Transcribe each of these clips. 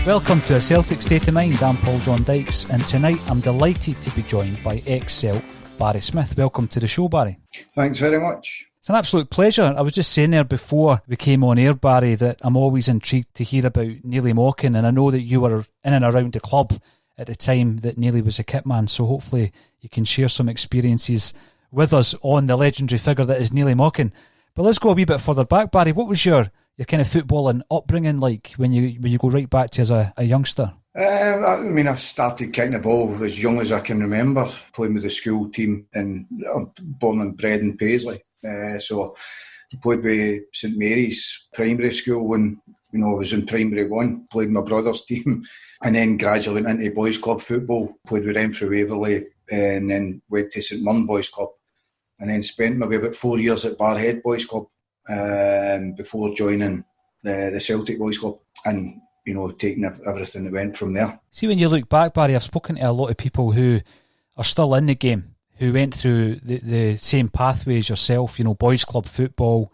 Welcome to A Celtic State of Mind. I'm John Dykes, and tonight I'm delighted to be joined by ex-Celt Barry Smith. Welcome to the show, Barry. Thanks very much. It's an absolute pleasure. I was just saying there before we came on air, Barry, that I'm always intrigued to hear about Neely Mockin, and I know that you were in and around the club at the time that Neely was a kit man, so hopefully you can share some experiences with us on the legendary figure that is Neely Mockin. But let's go a wee bit further back, Barry. What was your kind of footballing upbringing like when you go right back to as a youngster? I started kicking the ball as young as I can remember, playing with the school team, and I'm born and bred in Paisley. So I played with St Mary's primary school when I was in primary one, played with my brother's team, and then gradually went into boys club football, played with Renfrew Waverley, and then went to St Mirren Boys Club, and then spent maybe about 4 years at Barhead Boys Club before joining the Celtic Boys Club, and taking everything that went from there. See, when you look back, Barry, I've spoken to a lot of people who are still in the game, who went through the same pathway as yourself, boys club football,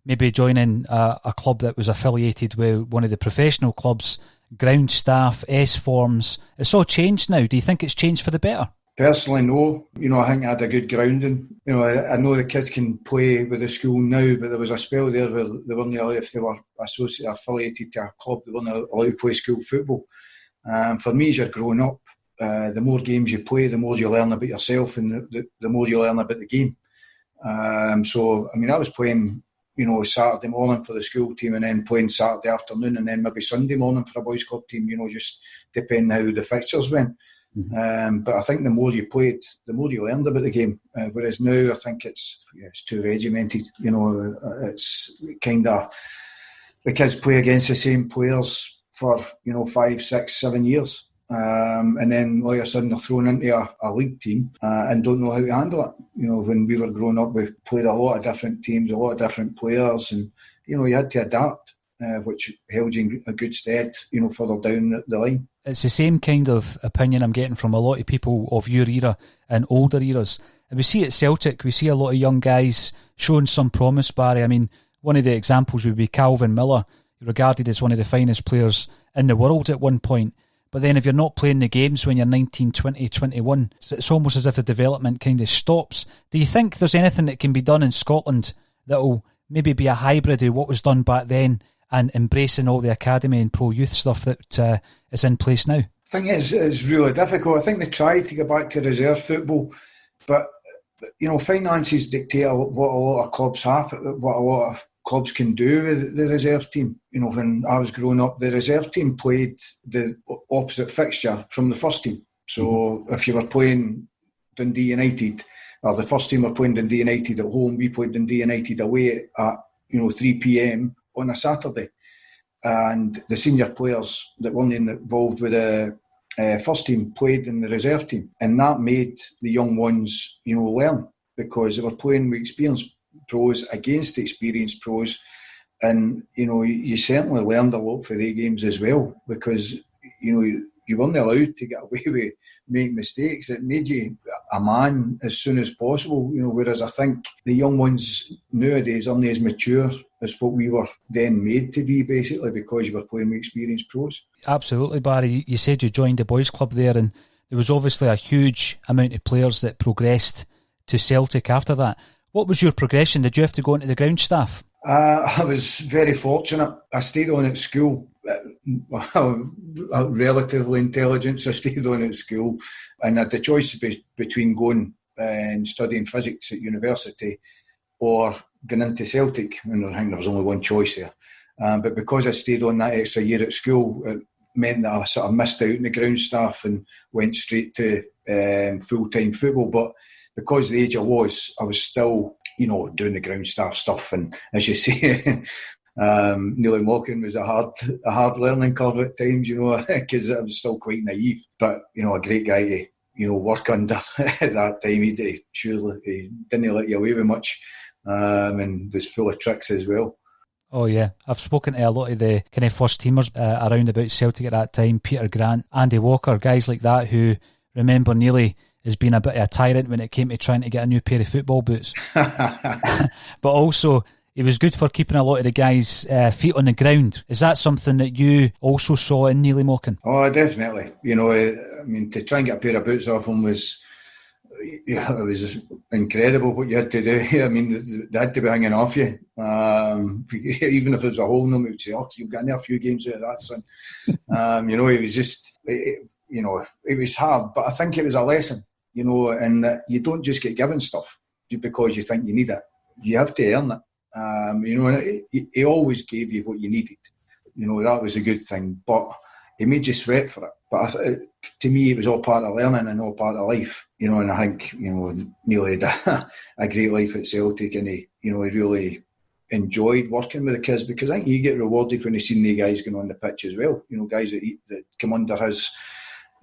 maybe joining a club that was affiliated with one of the professional clubs, ground staff, S-forms. It's all changed now. Do you think it's changed for the better? Personally, no. I think I had a good grounding. I know the kids can play with the school now, but there was a spell there where they weren't allowed, if they were affiliated to a club, they weren't allowed to play school football. For me, as you're growing up, the more games you play, the more you learn about yourself, and the more you learn about the game. I was playing, Saturday morning for the school team, and then playing Saturday afternoon, and then maybe Sunday morning for a boys club team, just depending how the fixtures went. Mm-hmm. But I think the more you played, the more you learned about the game. Whereas now, I think it's too regimented. It's kind of the kids play against the same players for 5, 6, 7 years, and then all of a sudden they're thrown into a league team and don't know how to handle it. When we were growing up, we played a lot of different teams, a lot of different players, and you had to adapt, which held you in a good stead, further down the line. It's the same kind of opinion I'm getting from a lot of people of your era and older eras. And we see at Celtic, we see a lot of young guys showing some promise, Barry. I mean, one of the examples would be Calvin Miller, regarded as one of the finest players in the world at one point. But then if you're not playing the games when you're 19, 20, 21, it's almost as if the development kind of stops. Do you think there's anything that can be done in Scotland that will maybe be a hybrid of what was done back then and embracing all the academy and pro youth stuff that is in place now? I think it's really difficult. I think they tried to get back to reserve football, but finances dictate what a lot of clubs have, what a lot of clubs can do with the reserve team. When I was growing up, the reserve team played the opposite fixture from the first team. So if you were playing Dundee United, or the first team were playing Dundee United at home, we played Dundee United away at 3 p.m. on a Saturday, and the senior players that weren't involved with the first team played in the reserve team, and that made the young ones learn, because they were playing with experienced pros against experienced pros, and you certainly learned a lot for their games as well, because you weren't allowed to get away with making mistakes. It made you a man as soon as possible, whereas I think the young ones nowadays aren't as mature as what we were then made to be, basically, because you were playing with experienced pros. Absolutely, Barry. You said you joined the boys club there, and there was obviously a huge amount of players that progressed to Celtic after that. What was your progression? Did you have to go into the ground staff? I was very fortunate. I stayed on at school. Relatively intelligent, so I stayed on at school, and I had the choice between going and studying physics at university or going into Celtic. And I think there was only one choice there. But because I stayed on that extra year at school, it meant that I sort of missed out on the ground staff and went straight to full-time football. But because of the age I was still, doing the ground staff stuff. And as you say, nearly mocking was a hard learning curve at times, because I was still quite naive. But, a great guy to, work under at that time. He didn't let you away with much, and was full of tricks as well. Oh yeah, I've spoken to a lot of the kind of first teamers around about Celtic at that time, Peter Grant, Andy Walker, guys like that who remember nearly as being a bit of a tyrant when it came to trying to get a new pair of football boots. But also, he was good for keeping a lot of the guys' feet on the ground. Is that something that you also saw in Neely Mokin? Oh, definitely. To try and get a pair of boots off him was... it was just incredible what you had to do. They had to be hanging off you. Even if it was a hole in them, he would say, you've got a few games out of that, son. It was just, it was hard, but I think it was a lesson, and that you don't just get given stuff because you think you need it. You have to earn it. And he always gave you what you needed. That was a good thing, but he made you sweat for it. But to me, it was all part of learning and all part of life, and I think, Neely had a great life at Celtic, and he really enjoyed working with the kids, because I think you get rewarded when you see the guys going on the pitch as well, guys that come under his,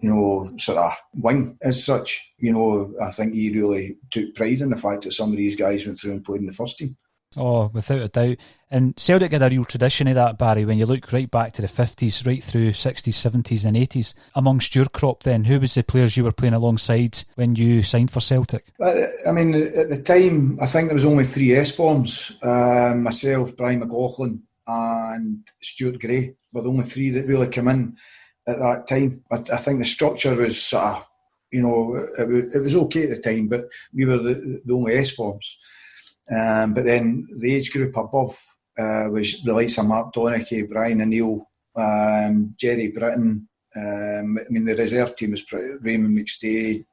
sort of wing as such. I think he really took pride in the fact that some of these guys went through and played in the first team. Oh, without a doubt. And Celtic had a real tradition of that, Barry, when you look right back to the 50s, right through 60s, 70s and 80s. Amongst your crop then, who was the players you were playing alongside when you signed for Celtic? At the time, I think there was only 3 S-forms. Myself, Brian McLaughlin and Stuart Gray were the only 3 that really came in at that time. I think the structure was sort of, it was okay at the time, but we were the only S-forms. But then the age group above was the likes of Mark Donachie, Brian O'Neill, Jerry Britton. The reserve team was Raymond McStay,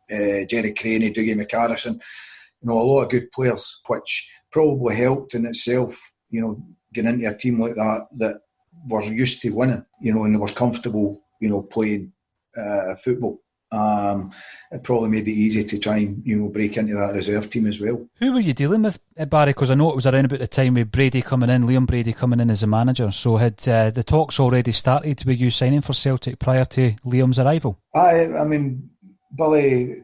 Jerry Craney, Dougie McCarrison. A lot of good players, which probably helped in itself, getting into a team like that were used to winning, and they were comfortable, playing football. It probably made it easy to try and break into that reserve team as well. Who were you dealing with, Barry? Because I know it was around about the time with Brady coming in, Liam Brady coming in as a manager. So had the talks already started with you signing for Celtic prior to Liam's arrival? Billy,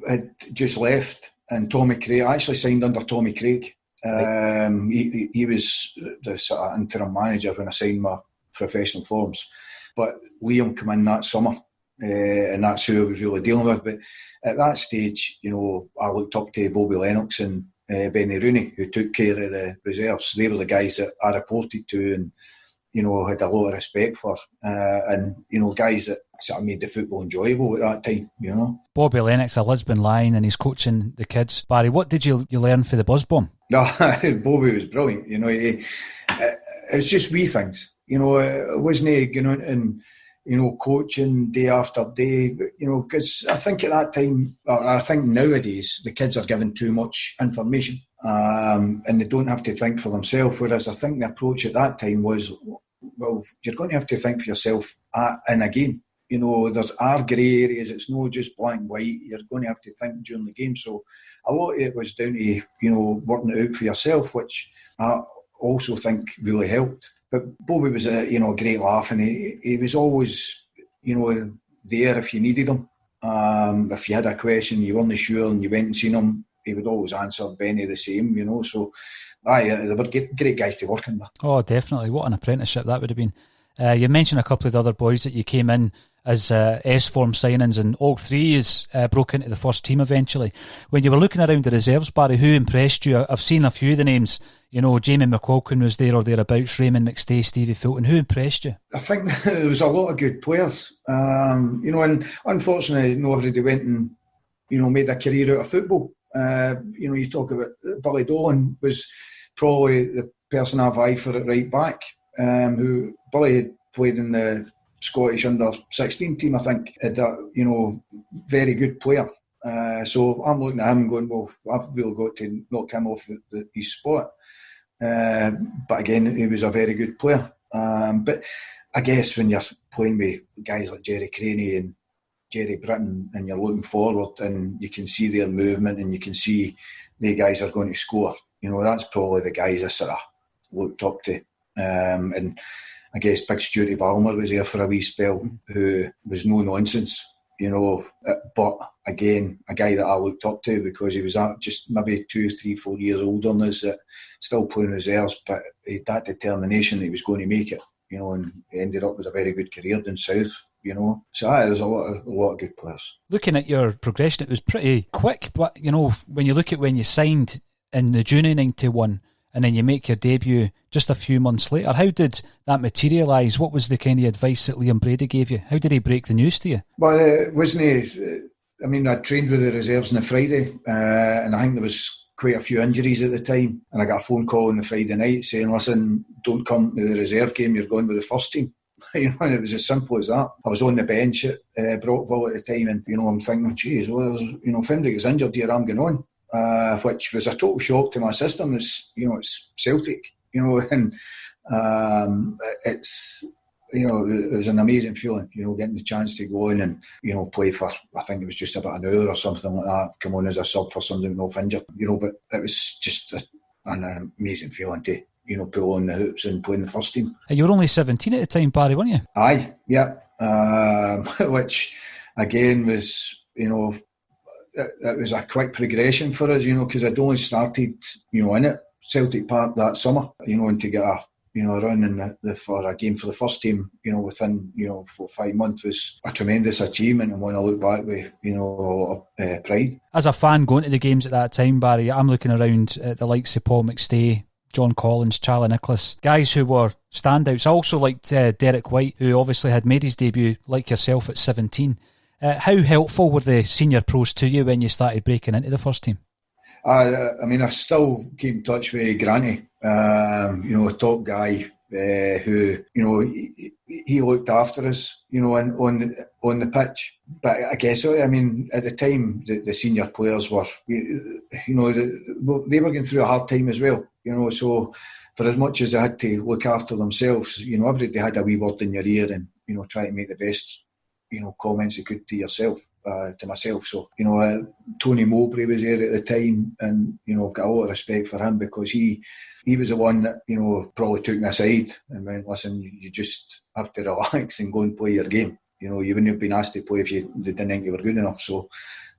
had just left, and Tommy Craig. I actually signed under Tommy Craig. Right. He was the sort of interim manager when I signed my professional forms, but Liam came in that summer. And that's who I was really dealing with. But at that stage, I looked up to Bobby Lennox and Benny Rooney, who took care of the reserves. They were the guys that I reported to and, had a lot of respect for. And guys that sort of made the football enjoyable at that time, Bobby Lennox, a Lisbon Lion, and he's coaching the kids. Barry, what did you learn for the buzz bomb? No, Bobby was brilliant. It's just wee things. It wasn't going out and coaching day after day, because I think at that time, or I think nowadays, the kids are given too much information, and they don't have to think for themselves, whereas I think the approach at that time was, well, you're going to have to think for yourself in a game. There are grey areas, it's not just black and white, you're going to have to think during the game. So a lot of it was down to, working it out for yourself, which I also think really helped. But Bobby was a great laugh, and he was always there if you needed him. If you had a question, you weren't sure, and you went and seen him, he would always answer Benny the same. So they were great guys to work with. Oh, definitely! What an apprenticeship that would have been. You mentioned a couple of the other boys that you came in as S-form signings, and all 3 is broke into the first team eventually. When you were looking around the reserves, Barry, who impressed you? I've seen a few of the names. Jamie McQuilkin was there or thereabouts, Raymond McStay, Stevie Fulton. Who impressed you? I think there was a lot of good players. And unfortunately, not everybody went and, made a career out of football. You talk about Billy Dolan was probably the person I've eyed for at right back, who Billy had played in the Scottish under-16 team, I think. Very good player. So I'm looking at him and going, well, I've really got to knock him off his spot. But again, he was a very good player. But I guess when you're playing with guys like Jerry Craney and Jerry Britton, and you're looking forward and you can see their movement and you can see the guys are going to score. That's probably the guys I sort of looked up to. And I guess Big Stuarty Balmer was there for a wee spell, who was no nonsense, but again, a guy that I looked up to because he was just maybe 2, 3, 4 years older than us, still playing reserves, but he had that determination that he was going to make it, and he ended up with a very good career down south. So there's a lot of good players. Looking at your progression, it was pretty quick, but when you look at when you signed in the June of 91 and then you make your debut just a few months later, how did that materialise? What was the kind of advice that Liam Brady gave you? How did he break the news to you? Well, I trained with the reserves on the Friday, and I think there was quite a few injuries at the time, and I got a phone call on the Friday night saying, listen, don't come to the reserve game, you're going with the first team. And it was as simple as that. I was on the bench at Brockville at the time, and I'm thinking, geez, well, if anybody gets injured here, I'm going on. Which was a total shock to my system. It's Celtic, and it's it was an amazing feeling, getting the chance to go in and play for, I think it was just about an hour or something like that. Come on as a sub for somebody off injured, but it was just an amazing feeling to pull on the hoops and play in the first team. And you were only 17 at the time, Barry, weren't you? Aye, yeah. Which again was it was a quick progression for us, because I'd only started, in it, Celtic Park that summer, and to get a run for a game for the first team, within, 4 or 5 months was a tremendous achievement, and when I look back with, a lot of pride. As a fan going to the games at that time, Barry, I'm looking around at the likes of Paul McStay, John Collins, Charlie Nicholas, guys who were standouts. I also liked Derek White, who obviously had made his debut, like yourself, at 17. How helpful were the senior pros to you when you started breaking into the first team? I still keep in touch with Granny, a top guy who, he looked after us, on the pitch. But I guess, at the time, the senior players were, they were going through a hard time as well, so for as much as they had to look after themselves, everybody had a wee word in your ear and, try to make the best comments you could to yourself, to myself. So, Tony Mowbray was there at the time, and, I've got a lot of respect for him because he was the one that, probably took me aside and went, listen, you just have to relax and go and play your game. You wouldn't have been asked to play if they didn't think you were good enough. So,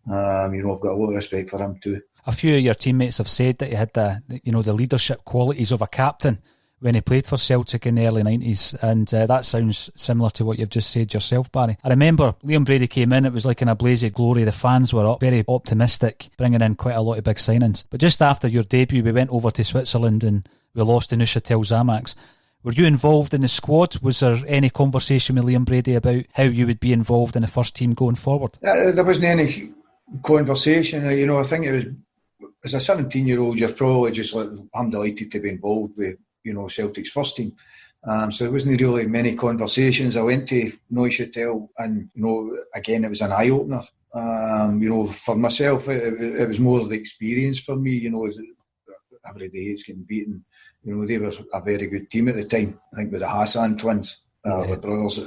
I've got a lot of respect for him too. A few of your teammates have said that you had the leadership qualities of a captain when he played for Celtic in the early 90s, and that sounds similar to what you've just said yourself, Barry. I remember Liam Brady came in, it was like in a blaze of glory, the fans were up, very optimistic, bringing in quite a lot of big signings. But just after your debut, we went over to Switzerland and we lost to Neuchâtel Xamax. Were you involved in the squad? Was there any conversation with Liam Brady about how you would be involved in the first team going forward? There wasn't any conversation. I think it was, as a 17-year-old, you're probably just like, I'm delighted to be involved with Celtic's first team. So there wasn't really many conversations. I went to Neuchâtel and, again, it was an eye-opener. For myself, it was more the experience for me, every day it's getting beaten. They were a very good team at the time. I think it was the Hassan twins, the brothers,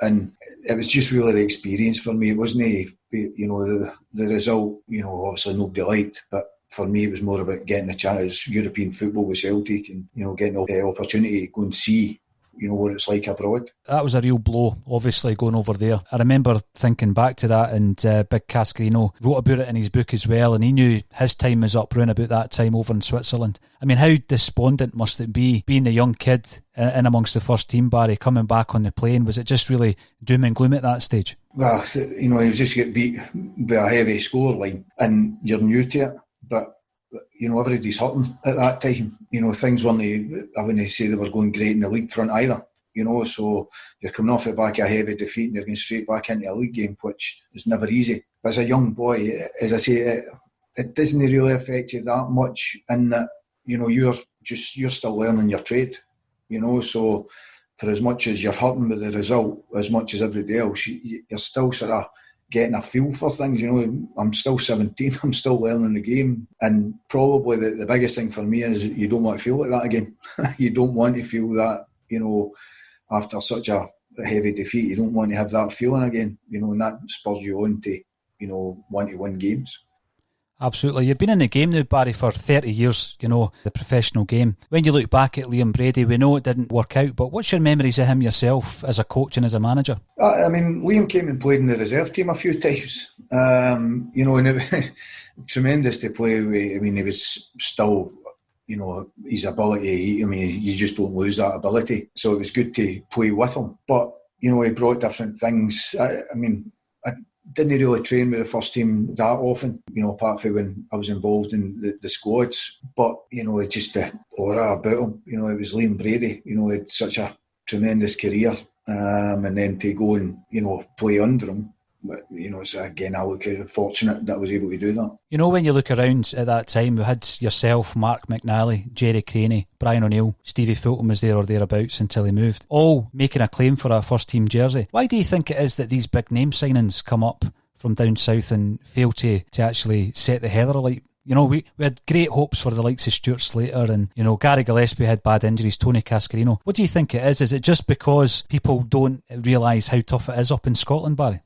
and it was just really the experience for me. It wasn't, the result, obviously nobody liked, but for me, it was more about getting a chance, European football with Celtic, and getting the opportunity to go and see, what it's like abroad. That was a real blow, obviously, going over there. I remember thinking back to that, and Big Cascarino wrote about it in his book as well, and he knew his time was up around about that time over in Switzerland. I mean, how despondent must it be, being a young kid in amongst the first team, Barry, coming back on the plane? Was it just really doom and gloom at that stage? Well, you just get beat by a heavy scoreline, and you're new to it. But, everybody's hurting at that time. Things weren't, I wouldn't say they were going great in the league front either. So you're coming off the back of a heavy defeat and you're going straight back into a league game, which is never easy. But as a young boy, as I say, it doesn't really affect you that much in that, you're still learning your trade. So for as much as you're hurting with the result, as much as everybody else, you're still sort of getting a feel for things. I'm still 17, I'm still learning the game, and probably the biggest thing for me is you don't want to feel like that again. You don't want to feel that, after such a heavy defeat, you don't want to have that feeling again, and that spurs you on to, want to win games. Absolutely. You've been in the game now, Barry, for 30 years, the professional game. When you look back at Liam Brady, we know it didn't work out, but what's your memories of him yourself as a coach and as a manager? Liam came and played in the reserve team a few times. And it was tremendous to play with. He was still, his ability, you just don't lose that ability. So it was good to play with him. But, he brought different things. I didn't really train with the first team that often, apart from when I was involved in the squads. But, just the aura about him, it was Liam Brady, he had such a tremendous career. And then to go and, play under him, so again, I look fortunate that I was able to do that. When you look around at that time, we had yourself, Mark McNally, Jerry Craney, Brian O'Neill, Stevie Fulton was there or thereabouts until he moved, all making a claim for a first team jersey. Why do you think it is that these big name signings come up from down south and fail to actually set the heather alight? We had great hopes for the likes of Stuart Slater and, Gary Gillespie had bad injuries, Tony Cascarino. What do you think it is? Is it just because people don't realise how tough it is up in Scotland, Barry?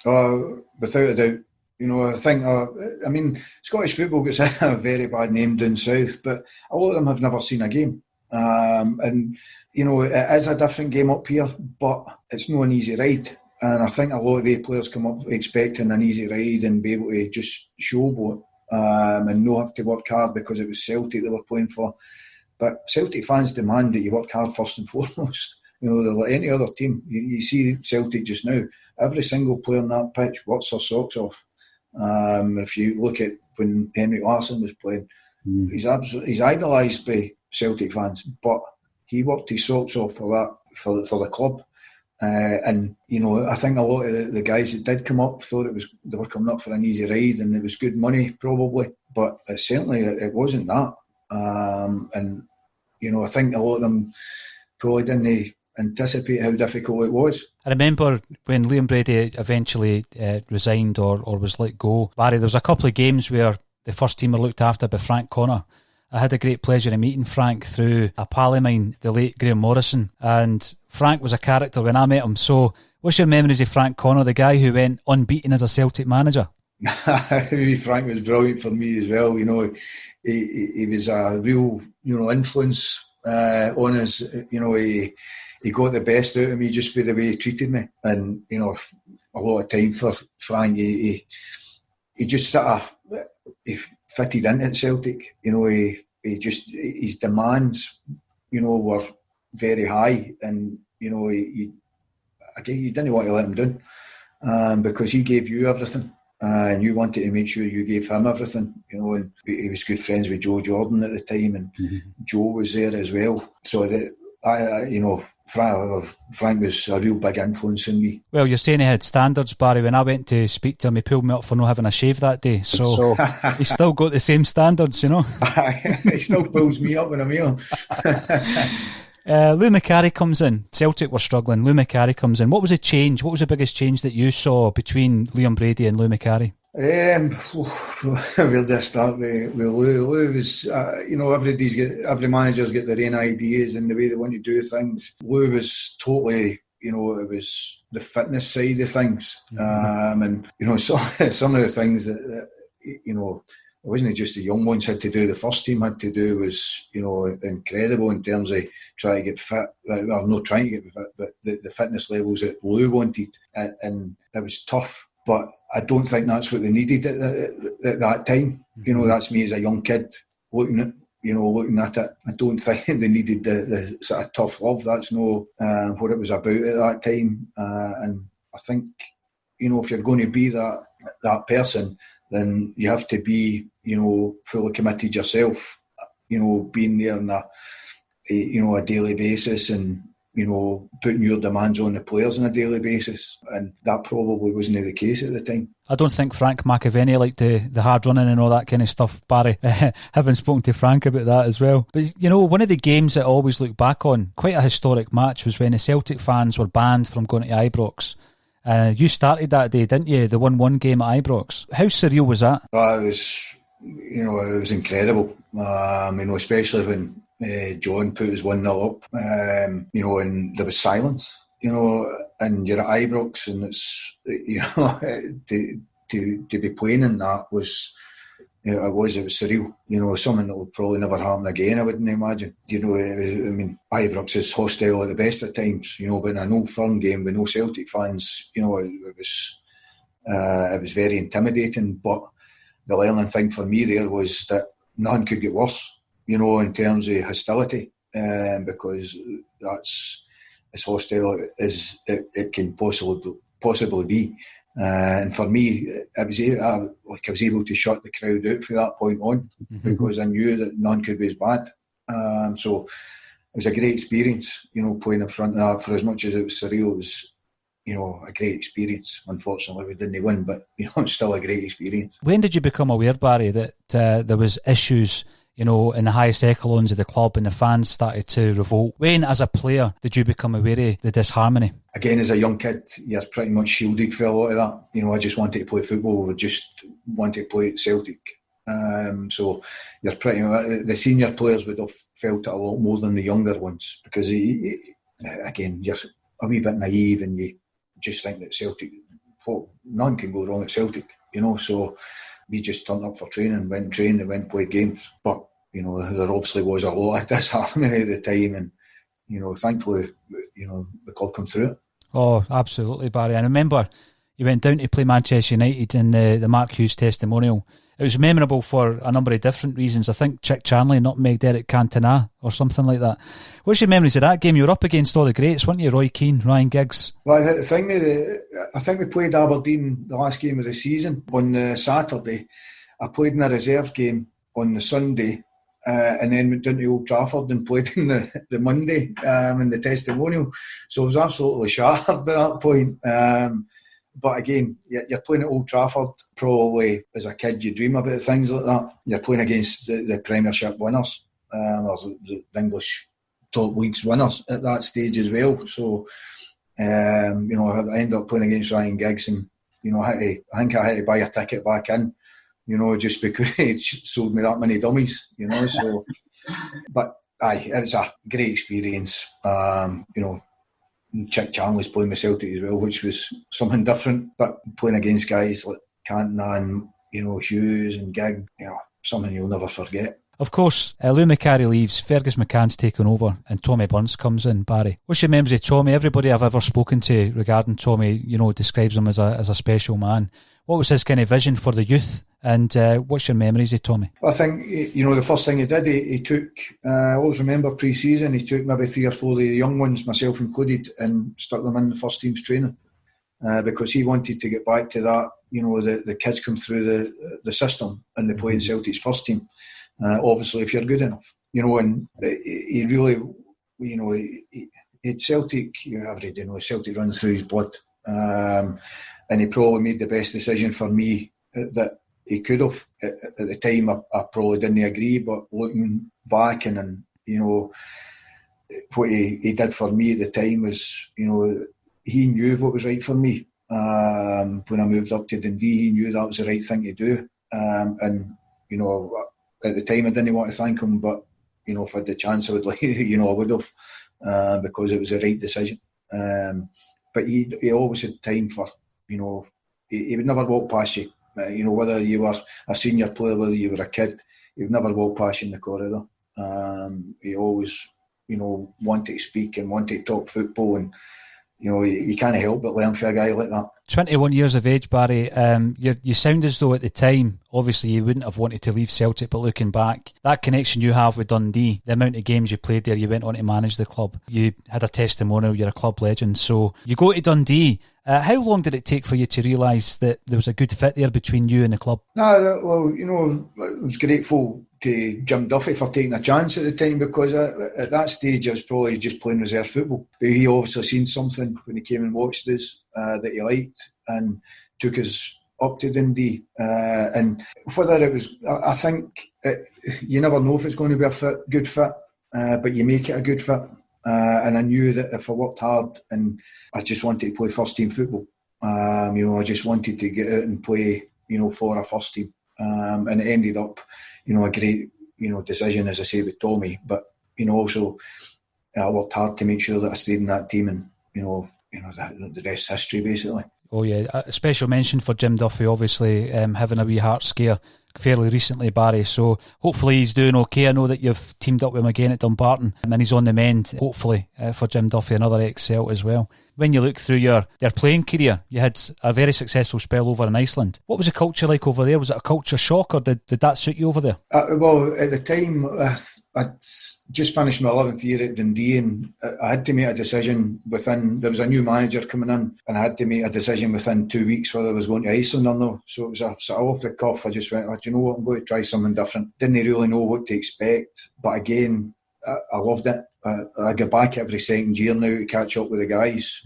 Without a doubt. I think, Scottish football gets a very bad name down south, but a lot of them have never seen a game. It is a different game up here, but it's not an easy ride. And I think a lot of the players come up expecting an easy ride and be able to just showboat and not have to work hard because it was Celtic they were playing for. But Celtic fans demand that you work hard first and foremost. They're like any other team. You see Celtic just now, every single player on that pitch works their socks off. If you look at when Henrik Larsson was playing, he's idolised by Celtic fans, but he worked his socks off for that, for the club. I think a lot of the guys that did come up thought they were coming up for an easy ride and it was good money probably, but certainly it wasn't that. I think a lot of them probably didn't anticipate how difficult it was. I remember when Liam Brady eventually resigned or was let go, Barry, there was a couple of games where the first team were looked after by Frank Connor. I had a great pleasure in meeting Frank through a pal of mine, the late Graham Morrison, and Frank was a character when I met him. So what's your memories of Frank Connor, the guy who went unbeaten as a Celtic manager? Frank was brilliant for me as well. He was a real, influence on us. He got the best out of me just by the way he treated me. And, a lot of time for Frank, he just sort of, he fitted into Celtic. His demands, were very high, and you didn't want to let him down because he gave you everything, and you wanted to make sure you gave him everything. And he was good friends with Joe Jordan at the time, and Joe was there as well. So that Frank was a real big influence on me. Well, you're saying he had standards, Barry. When I went to speak to him, he pulled me up for not having a shave that day. So he's still got the same standards, He still pulls me up when I'm here. Lou Macari comes in. Celtic were struggling. Lou Macari comes in. What was the change? What was the biggest change that you saw between Liam Brady and Lou Macari? Where do I start with Lou? Lou was, every manager's got their own ideas and the way they want to do things. Lou was totally, it was the fitness side of things. And some of the things that it wasn't just the young ones had to do, the first team had to do was, incredible in terms of trying to get fit, well, not trying to get fit, but the fitness levels that Lou wanted. And it was tough. But I don't think that's what they needed at that time. That's me as a young kid looking at it. I don't think they needed the sort of tough love. That's no what it was about at that time. And I think, if you're going to be that person, then you have to be, fully committed yourself. Being there on a daily basis and, putting your demands on the players on a daily basis. And that probably wasn't the case at the time. I don't think Frank McAvenny liked the hard running and all that kind of stuff, Barry. Having spoken to Frank about that as well. But, one of the games that I always look back on, quite a historic match, was when the Celtic fans were banned from going to Ibrox. You started that day, didn't you? The 1-1 game at Ibrox. How surreal was that? It was incredible. Especially when John put his 1-0 up, and there was silence, and you're at Ibrox, and it's, to be playing in that was it was surreal. Something that will probably never happen again, I wouldn't imagine. Ibrox is hostile at the best at times, but in an Old Firm game with no Celtic fans, it was very intimidating. But the learning thing for me there was that nothing could get worse, in terms of hostility, because that's as hostile as it can possibly be. And for me, I was able to shut the crowd out from that point on, because I knew that none could be as bad. So it was a great experience, playing in front of that. For as much as it was surreal, it was, a great experience. Unfortunately, we didn't win, but it's still a great experience. When did you become aware, Barry, that there was issues, in the highest echelons of the club and the fans started to revolt? When, as a player, did you become aware of the disharmony? Again, as a young kid, you're pretty much shielded for a lot of that. I just wanted to play football, or just wanted to play at Celtic. So you're pretty much, the senior players would have felt it a lot more than the younger ones, because again, you're a wee bit naive and you just think that Celtic, none can go wrong at Celtic, so we just turned up for training, went and trained and went and played games. But, there obviously was a lot of disharmony at the time, and, thankfully, the club come through it. Oh, absolutely, Barry. I remember you went down to play Manchester United in the Mark Hughes testimonial. It was memorable for a number of different reasons. I think Chick Charnley nutmegged Eric Cantona or something like that. What's your memories of that game? You were up against all the greats, weren't you? Roy Keane, Ryan Giggs. Well, the thing, I think we played Aberdeen the last game of the season on the Saturday. I played in a reserve game on the Sunday, and then went down to Old Trafford and played in the Monday in the testimonial. So I was absolutely shattered by that point. But again, you're playing at Old Trafford. Probably as a kid, you dream about things like that. You're playing against the Premiership winners, or the English top leagues winners at that stage as well. So, I ended up playing against Ryan Giggs, and I think I had to buy a ticket back in, just because he'd sold me that many dummies, So, but it was a great experience. Chick Charnley's playing with Celtic as well, which was something different. But playing against guys like Cantona and Hughes and Giggs, something you'll never forget. Of course, Lou Macari leaves, Fergus McCann's taken over, and Tommy Burns comes in. Barry, what's your memories of Tommy? Everybody I've ever spoken to regarding Tommy, describes him as a special man. What was his kind of vision for the youth? And what's your memories of Tommy? I think, the first thing he did, he took, I always remember pre-season, he took maybe 3 or 4 of the young ones, myself included, and stuck them in the first team's training. Because he wanted to get back to that, the kids come through the system and they play in Celtic's first team. Obviously, if you're good enough. And he really, it's Celtic, everybody knows Celtic runs through his blood. And he probably made the best decision for me that he could have. At the time, I probably didn't agree, but looking back and what he did for me at the time was, he knew what was right for me. When I moved up to Dundee, he knew that was the right thing to do. At the time I didn't want to thank him, but, if I had the chance, I would like, I would have, because it was the right decision. But he always had time for, he would never walk past you. Whether you were a senior player, whether you were a kid, he would never walk past you in the corridor. He always, wanted to speak and wanted to talk football, and you can't help but learn from a guy like that. 21 years of age, Barry. You sound as though at the time, obviously you wouldn't have wanted to leave Celtic, but looking back, that connection you have with Dundee, the amount of games you played there, you went on to manage the club. You had a testimonial, you're a club legend. So you go to Dundee. How long did it take for you to realise that there was a good fit there between you and the club? It was grateful to Jim Duffy for taking a chance at the time, because at that stage I was probably just playing reserve football. But he obviously seen something when he came and watched us that he liked and took us up to Dundee. And whether it was, I think you never know if it's going to be a good fit, but you make it a good fit. And I knew that if I worked hard, and I just wanted to play first team football, I just wanted to get out and play, for a first team. And it ended up, a great, decision, as I say, with Tommy. But, also, I worked hard to make sure that I stayed in that team, and, the rest is history, basically. Oh, yeah. A special mention for Jim Duffy, obviously, having a wee heart scare fairly recently, Barry, so hopefully he's doing okay. I know that you've teamed up with him again at Dumbarton and he's on the mend, hopefully, for Jim Duffy, another ex-Celt as well. When you look through your playing career, you had a very successful spell over in Iceland. What was the culture like over there? Was it a culture shock, or did that suit you over there? Well, at the time, I'd just finished my 11th year at Dundee, and I had to make a decision there was a new manager coming in, and I had to make a decision within 2 weeks whether I was going to Iceland or not. So it was a sort of off the cuff. I just went, do you know what, I'm going to try something different. Didn't really know what to expect, but again, I loved it. I go back every second year now to catch up with the guys,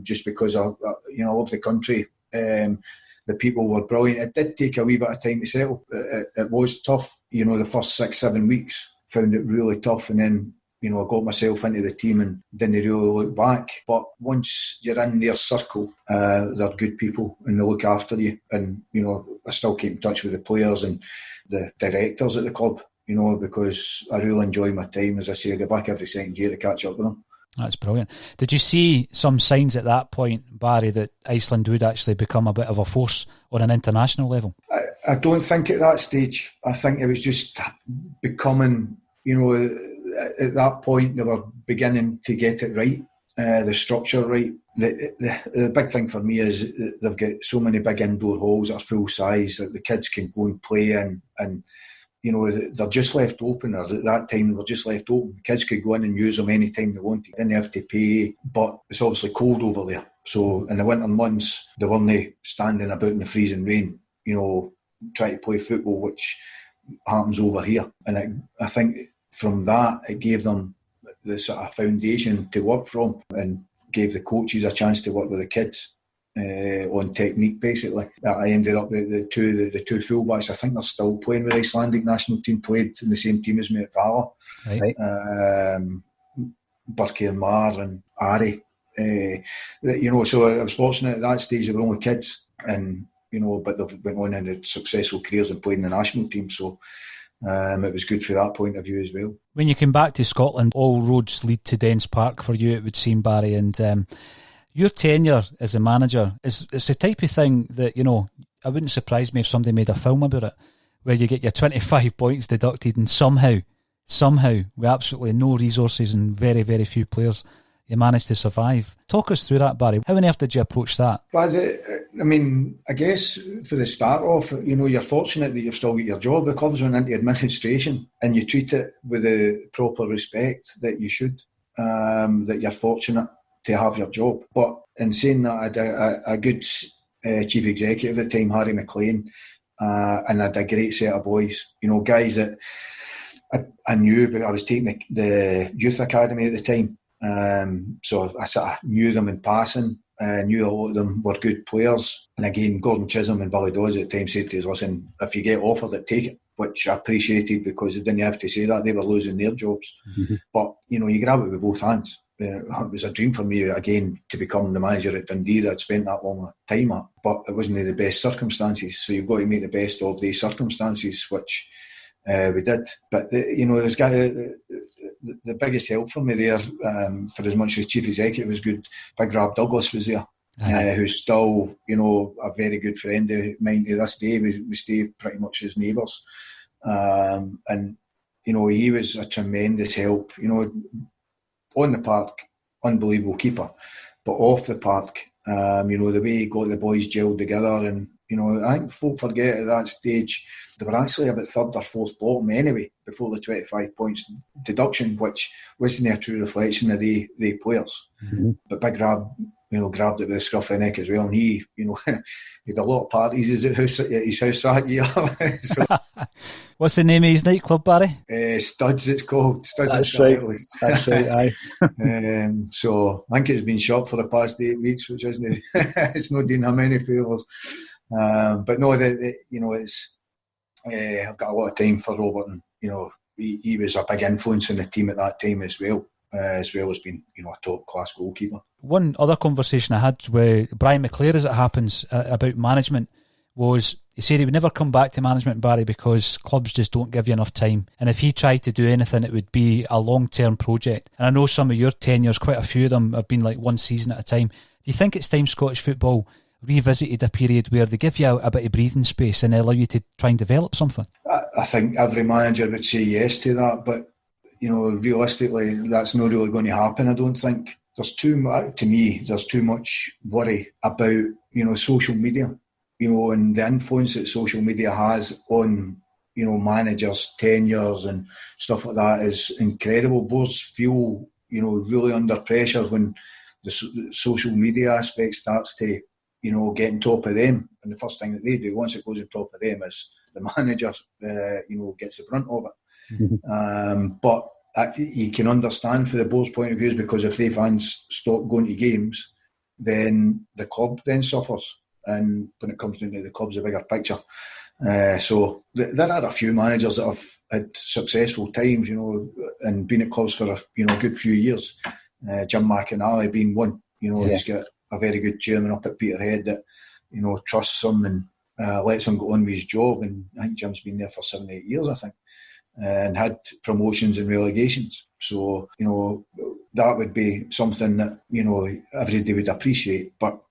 just because I love the country. The people were brilliant. It did take a wee bit of time to settle. It was tough, the first 6-7 weeks. Found it really tough, and then I got myself into the team and didn't really look back. But once you're in their circle, they're good people and they look after you. And I still keep in touch with the players and the directors at the club. Because I really enjoy my time. As I say, I go back every second year to catch up with them. That's brilliant. Did you see some signs at that point, Barry, that Iceland would actually become a bit of a force on an international level? I don't think at that stage. I think it was just becoming, at that point they were beginning to get it right, the structure right. The big thing for me is they've got so many big indoor halls that are full size that the kids can go and play in, and they're just left open, or at that time they were just left open. Kids could go in and use them any time they wanted. Didn't have to pay, but it's obviously cold over there. So in the winter months, they weren't standing about in the freezing rain, trying to play football, which happens over here. And I think from that, it gave them the sort of foundation to work from, and gave the coaches a chance to work with the kids. On technique, basically. I ended up with the two fullbacks. I think they're still playing with the Icelandic national team, played in the same team as me at Valor. Right. Burke and Mar and Ari. So I was fortunate at that stage they were only kids, and but they've went on and had successful careers and played in the national team. So it was good for that point of view as well. When you came back to Scotland, all roads lead to Dens Park for you, it would seem, Barry, and your tenure as a manager is the type of thing that, it wouldn't surprise me if somebody made a film about it, where you get your 25 points deducted and somehow, with absolutely no resources and very, very few players, you managed to survive. Talk us through that, Barry. How on earth did you approach that? Well, I guess for the start off, you're fortunate that you've still got your job. The club's went into administration and you treat it with the proper respect that you should, that you're fortunate to have your job. But in saying that, I had a good chief executive at the time, Harry McLean, and I had a great set of boys, guys that I knew, but I was taking the youth academy at the time, so I sort of knew them in passing. Knew a lot of them were good players, and again, Gordon Chisholm and Billy Dawes at the time said to us, listen, if you get offered it, take it, which I appreciated, because they didn't have to say that, they were losing their jobs. But you grab it with both hands. It was a dream for me, again, to become the manager at Dundee that I'd spent that long time at, but it wasn't the best circumstances, so you've got to make the best of these circumstances, which we did. But there's got the biggest help for me there, for as much as chief executive was good, Big Rab Douglas was there, who's still a very good friend of mine to this day. We stay pretty much as neighbours, and he was a tremendous help. On the park, unbelievable keeper, but off the park, the way he got the boys gelled together, and I think folk forget at that stage they were actually about third or fourth bottom anyway before the 25 points deduction, which wasn't a true reflection of the players. But Big Rab, grabbed it with the scruff of the neck as well, and he, he had a lot of parties at his house that year. So, what's the name of his nightclub, Barry? Studs, it's called. Studs. That's right. That's right. Aye. So I think it's been shut for the past 8 weeks, which isn't. It's not doing how many favours. But no, it's. I've got a lot of time for Robert, and he was a big influence in the team at that time as well as being a top class goalkeeper. One other conversation I had with Brian McClare, as it happens, about management was, he said he would never come back to management, Barry, because clubs just don't give you enough time, and if he tried to do anything it would be a long-term project. And I know some of your tenures, quite a few of them have been like one season at a time. Do you think it's time Scottish football revisited a period where they give you a bit of breathing space and they allow you to try and develop something? I think every manager would say yes to that, but realistically, that's not really going to happen. I don't think there's too much worry about social media, and the influence that social media has on managers' tenures and stuff like that is incredible. Boards feel really under pressure when the social media aspect starts to get on top of them, and the first thing that they do once it goes on top of them is the manager gets the brunt of it. But you can understand for the board's point of view, because if their fans stop going to games, then the club then suffers, and when it comes down to the club's a bigger picture. So there are a few managers that have had successful times, and been at clubs for a good few years. Jim Macari being one. He's got a very good chairman up at Peterhead that trusts him and lets him go on with his job. And I think Jim's been there for 7-8 years, I think, and had promotions and relegations. So that would be something that everybody would appreciate. But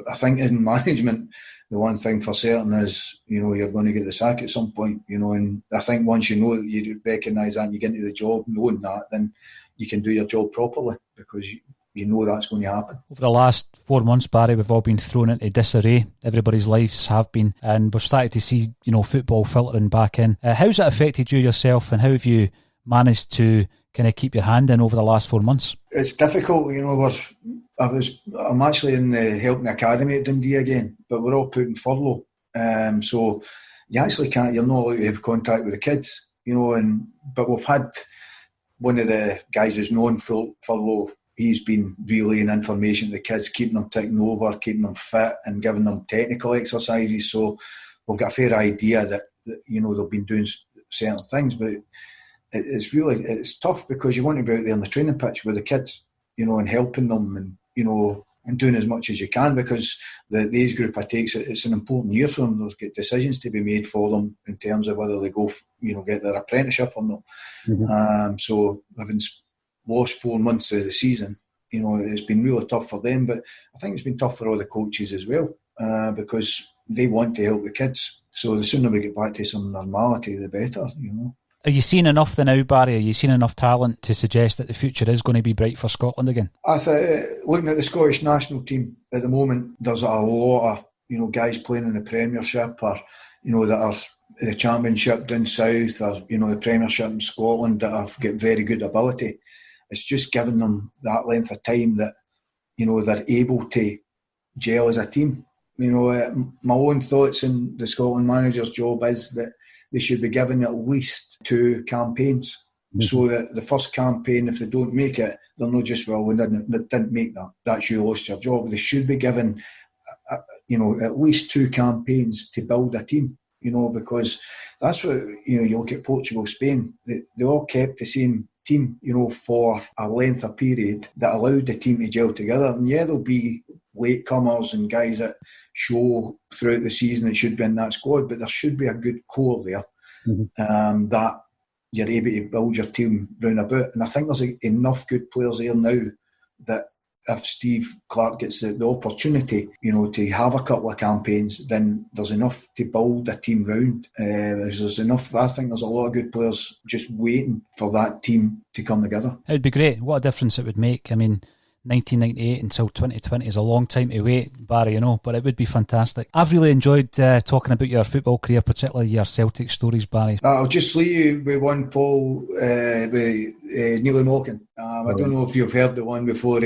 I think in management, the one thing for certain is, you're going to get the sack at some point, and I think once you recognise that and you get into the job knowing that, then you can do your job properly, because you know that's going to happen. Over the last 4 months, Barry, we've all been thrown into disarray. Everybody's lives have been, and we're starting to see, football filtering back in. How's it affected you yourself, and how have you managed to kind of keep your hand in over the last 4 months? It's difficult, I'm actually helping the academy at Dundee again, but we're all put in furlough. So you actually you're not allowed to have contact with the kids, but we've had one of the guys who's known for furlough. He's been relaying information to the kids, keeping them ticking over, keeping them fit and giving them technical exercises. So we've got a fair idea that they've been doing certain things, but it's tough, because you want to be out there on the training pitch with the kids, and helping them and doing as much as you can, because the age group it's an important year for them. There's got decisions to be made for them in terms of whether they go, get their apprenticeship or not. Mm-hmm. So having lost 4 months of the season, it's been really tough for them, but I think it's been tough for all the coaches as well, because they want to help the kids. So the sooner we get back to some normality, the better, Are you seeing enough now, Barry? Are you seeing enough talent to suggest that the future is going to be bright for Scotland again? Looking at the Scottish national team at the moment, there's a lot of guys playing in the Premiership, or that are the Championship down south, or the Premiership in Scotland, that have got very good ability. It's just giving them that length of time that they're able to gel as a team. My own thoughts in the Scotland manager's job is that they should be given at least 2 campaigns. Mm-hmm. So that the first campaign, if they don't make it, they're not just, we didn't make that. That's you lost your job. They should be given, at least 2 campaigns to build a team. Because that's what you look at Portugal, Spain. They all kept the same team, for a length of period that allowed the team to gel together. And there'll be latecomers and guys that show throughout the season that should be in that squad, but there should be a good core there, mm-hmm. That you're able to build your team round about. And I think there's enough good players there now that if Steve Clarke gets the opportunity, to have a couple of campaigns, then there's enough to build a team round. There's enough. I think there's a lot of good players just waiting for that team to come together. It'd be great. What a difference it would make. I mean, 1998 until 2020 is a long time to wait, Barry, but it would be fantastic. I've really enjoyed talking about your football career, particularly your Celtic stories, Barry. I'll just leave you with one, Paul, with Neil Malkin. I don't know if you've heard the one before.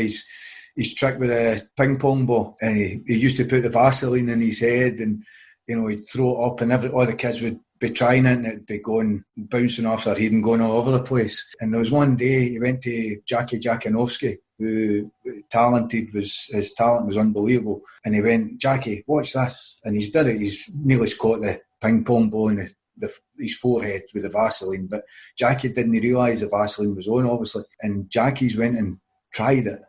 He's tricked with a ping pong ball, and he used to put the Vaseline in his head, and he'd throw it up, and all the kids would be trying it, and it'd be going bouncing off their head and going all over the place. And there was one day he went to Jackie Jakinovsky, who his talent was unbelievable, and he went, "Jackie, watch this," and he's done it. He's nearly caught the ping pong ball in his forehead with the Vaseline, but Jackie didn't realise the Vaseline was on, obviously, and Jackie's went and tried it.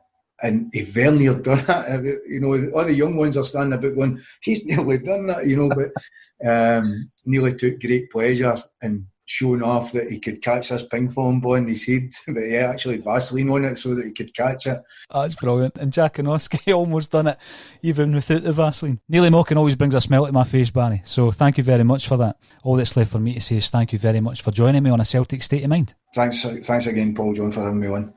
And if Vernier done that, all the young ones are standing about going, he's nearly done that, but nearly took great pleasure in showing off that he could catch this ping pong ball in his head, but he actually had Vaseline on it so that he could catch it. That's brilliant. And Jack Oski almost done it, even without the Vaseline. Nearly Mocking always brings a smile to my face, Barry. So thank you very much for that. All that's left for me to say is thank you very much for joining me on A Celtic State of Mind. Thanks again, Paul John, for having me on.